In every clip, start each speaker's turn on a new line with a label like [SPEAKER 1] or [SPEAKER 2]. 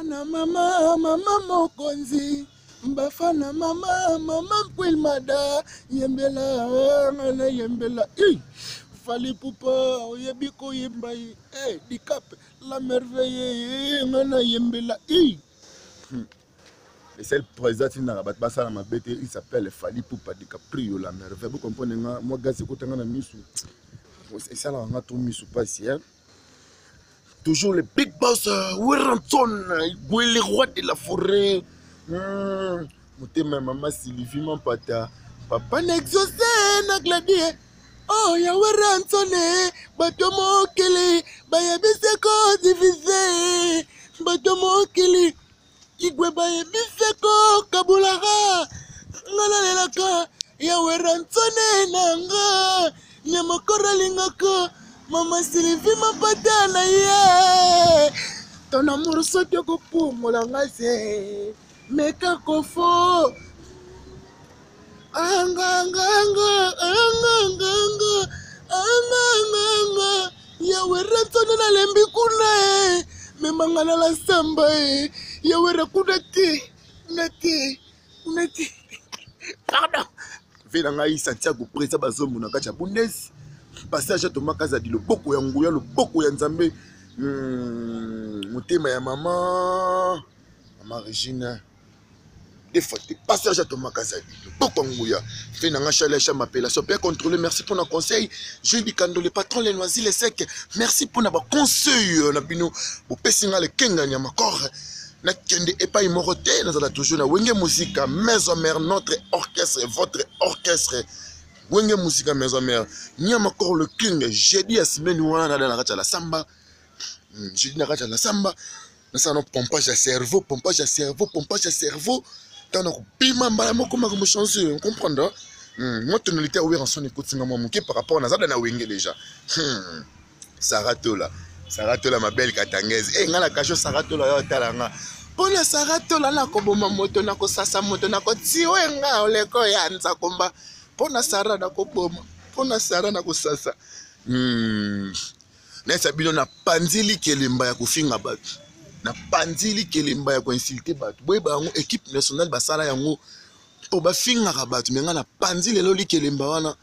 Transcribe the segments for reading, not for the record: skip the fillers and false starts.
[SPEAKER 1] Na mama mokonzi mbafana mama mpwilmada yembela na yembela fali pupa oyebi koyemba dicap la merveille ngana yembela le seul président qui n'a pas ça ma bête il s'appelle Fali Poupa DiCaprio la merveille vous comprenez moi gars c'est na misu et ça là on a tout misu pas ici hein. Toujours les big boss, Wiranson, le roi de la forêt. Maman Sylvie, mon pata. Papa n'exauce, n'a gladé. Oh, ya Wiranson, batomo kili, bayabiseko divisé. Batomo kili, igwe bayabiseko kabulaha. Ngala lelaka, ya Wiranson, nanga. Nyamokora lingaka. Maman Sylvie m'a patana ye ton amour saute ko pour molangase meka kofo anga ya wera tsona na lembi kuna me mangana la samba ya wera kuna nati pardon vela ngai Santiago presa bazomu na kacha bundes passage à Thomas Kazadi, le boko ya nguya, le boko ya nzambe, motema ya maman Regina. Des fois, des passages à Thomas Kazadi, le boko ya nguya. Fait n'a chaleur cha m'appellation, bien contrôlé. Merci pour notre conseil. Jules Bikando, le patron, les noisy, les secs. Merci pour notre conseil. Nabino, pour pessinga le kenga nya makor. Na kende et pas immorté, nous allons toujours na wenge musique, maison mère, notre orchestre, votre orchestre. Wenge musique maison mère ni encore le king j'ai dit à semaine wana na la samba j'ai dit na la samba na ça non pompage à cerveau tant na bima mbala moko ma changer on comprendre moi tonalité ouvert en son écoute singa moi par rapport na zada na wenge déjà Saratola ma belle katangaise ngala kacho Saratola yo talanga pona Saratola na ko boma moto na ko sasa moto na ko tiwenga oleko ya nza komba pona Sara na kopoma pona Sara na kosasa na sabino na panzili kelemba ya kofinga batu na panzili kelemba ya koinsulter batu boye bango équipe nationale basala yango po bafinga ka batu menga na panzili lelo kelemba wana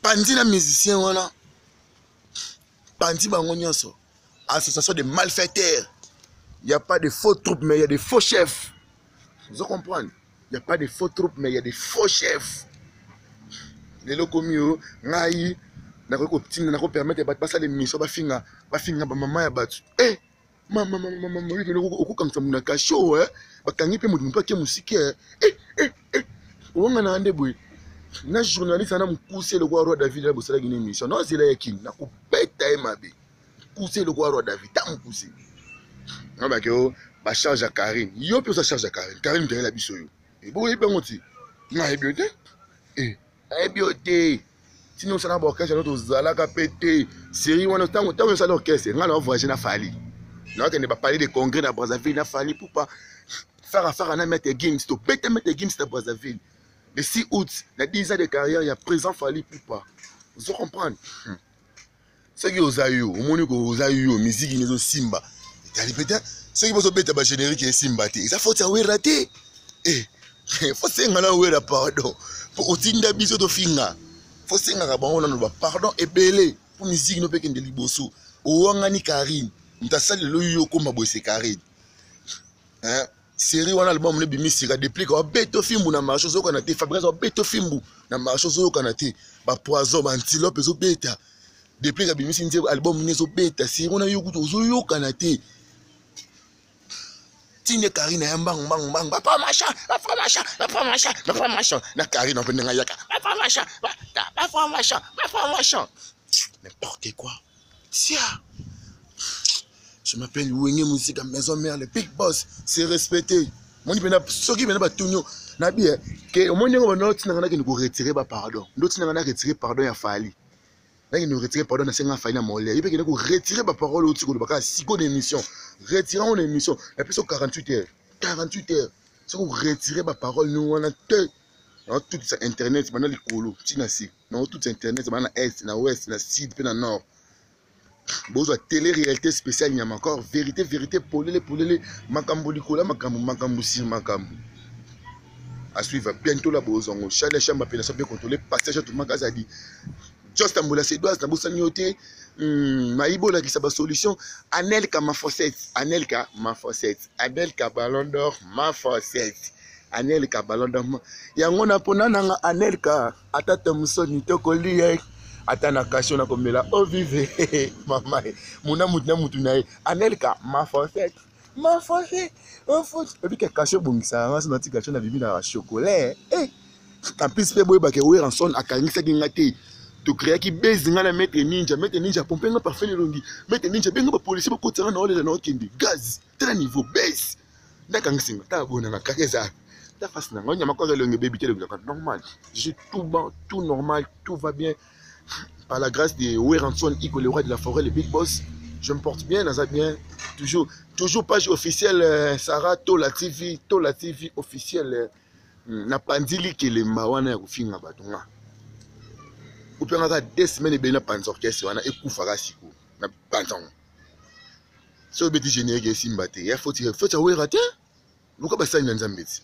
[SPEAKER 1] panzi na musicien wana panzi bango nyonso association de malfaiteurs. Il y a pas de faux troupes mais il y a des faux chefs. Vous comprenez? Il y a pas de faux troupes mais il y a des faux chefs. Les locaux mieux, ngai, n'ako petit, n'ako permettre de passer les missions, bafinga, ba maman ya batu. Maman, oui, le oko comme ça muna kacho, bakangi pe mutu mpake musike. Wanga na ande boy. Na journaliste na mpousser le roi David la bosala gine mission. Non, c'est là yakin, n'ako beta e mabe. Pousser le roi David, ta mpousser. Non ba ke ba charge à Karine. Yo pe ça charge à Karine. Karine derrière la biso yo. Et bon, il ngoti. Na ebiote. Ebiote. Sinon ça na orchestre notre zalaka pété. Série wana tango ça l'orchestre. Ngala voyager na Fali. Non que ne pas parler de congrès na Brazzaville na Fali pour pas faire affaire à mettre games to péter mettre games à Brazzaville. Le 6 août, la 10 ans de carrière, il y a présent Fali pour pas. Vous comprenez? Ce qui est au monde que musique ils Simba. Peut-être ceux qui vont se mettre à générique et Simba, ça faut ça ouais raté. Faut se ngala ouais pardon. Pour otinda biso to finga. Faut se ngala bango na pardon et belé pour musique no peke ndeli boso. O wangani Karine. Ntasali lo yo koma boise Karine. Hein? Série wana album ne bimisika depuis ko beto fimbu na marché zo kana te Fabrice o beto fimbu na marché zo kana te ba poison ba antilope zo beta. Depuis que bimisi nze album ne zo beta série wana yo kuto zo yo kana te. Tine Karine ya mbang ba pa machin na Karine on peut nga yaka ba pa machin n'importe quoi. Tia je m'appelle Wenge Musique à Maison Mère, le big boss, c'est respecté. Moi, je suis qui vient tout na bien que au moins on a retirer pardon. D'autres n'ont retirer pardon à Fali. Là ils nous retirer pardon à Senga Fali na Molé. Il peut que retirer ma parole au titre de baka siko d'émission. Retirer une émission, la plus 48 heures. 48 heures. C'est qu'on retirer ma parole nous on a dans tout ça internet, maintenant les colo, tina si. Dans tout internet, maintenant est, na ouest, na sud, puis na nord. Bozo télé-réalité spéciale nyama encore vérité polele makambo likola makambo sur makambo. À suivre bientôt la bozongo chalet chamba pena ça bien contrôler passage tout magasin dit just ambola sédoise na bosanyoté maibola qui sa solution Anelka ma fossette Anelka ballon d'or ma fossette Anelka ballon d'or yango na pona nanga Anelka atata musoni tokoli atana kasho na komela o vive mama muna mutu na Anelka ma fossette on faut et puis que caché bongisa avance na tika na bibi na chocolat en plus pe boy ba ke Weranson akangisa kingate to créer qui base ngana mettre ninja pomper nga parfait le longi mettre ninja benga ba police ba kotanga na ole na okindi gaz très niveau base ndakangisinga ta bona na kakeza ta face na ngonya makore longi baby tele normal je suis tout bon tout normal tout va bien par la grâce de Weranson Iko le roi de la forêt le big boss. Je me porte bien, Naza bien. Toujours page officielle Sarah Tola TV officielle. Na pandili que les mawana ya kufinga batonga. Upenga 2 semaines bena panzorkese wana ekufaka siko na panzong. So beti générique simbate. Ya faut wera te. Luka basanya nzambeti.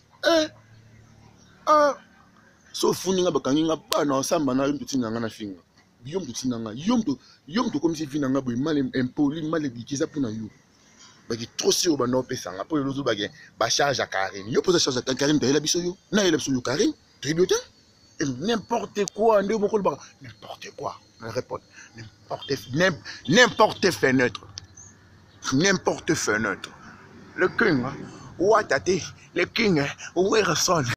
[SPEAKER 1] So funinga bakanginga bana osamba na mputi nanga na finga. Yom to comme si finanga boy mal impoli mal dikiza pona yo ba ki trop sur ba no pesanga po lozo ba gen ba charge à Karine yo pose charge à Karine de la biso yo na ele biso yo Karine tribute n'importe quoi ndé moko ba n'importe quoi on répond n'importe fenêtre le king ou atate le king ou Weranson